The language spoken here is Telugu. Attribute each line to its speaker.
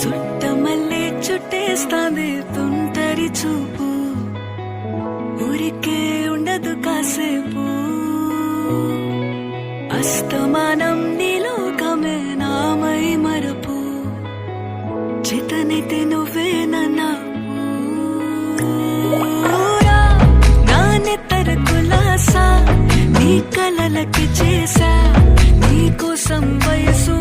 Speaker 1: చుట్టమల్లే చుట్టేస్తాంది తుంటరి చూపు, ఊరికే ఉండదు కాసేపు. అస్తమానం నీలోకమే నామై మరపు, చేతనైతే నువ్వే నన్నా నానెత్తర కులాసా నీ కలలకి చేసా, నీ కోసం వయసు